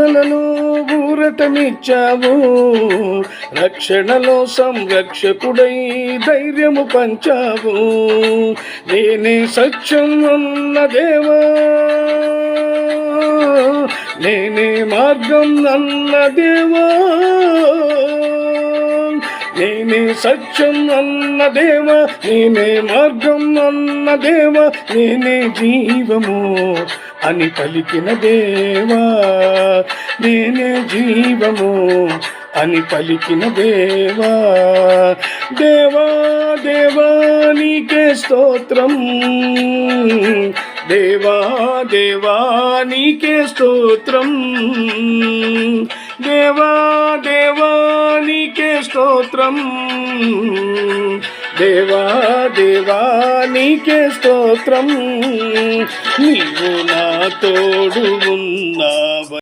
శోధనలలో ఊరటనిచ్చావు, రక్షణలో సంరక్షకుడై ధైర్యము పంచావు. నేనే సత్యం అన్న దేవా, నేనే మార్గం అన్న దేవా, నేనే సత్యం అన్న దేవా, నేనే మార్గం అన్న దేవా, నేనే జీవము అని పలికిన దేవా, నేనే జీవము అని పలికిన దేవా. దేవా దేవా నీకే స్తోత్రం, దేవా దేవా నీకే స్తోత్రం, దేవా దేవా నీకే స్తోత్రం, దేవా దేవా నీకే స్తోత్రం. నీవు నా తోడు ఉన్నావ.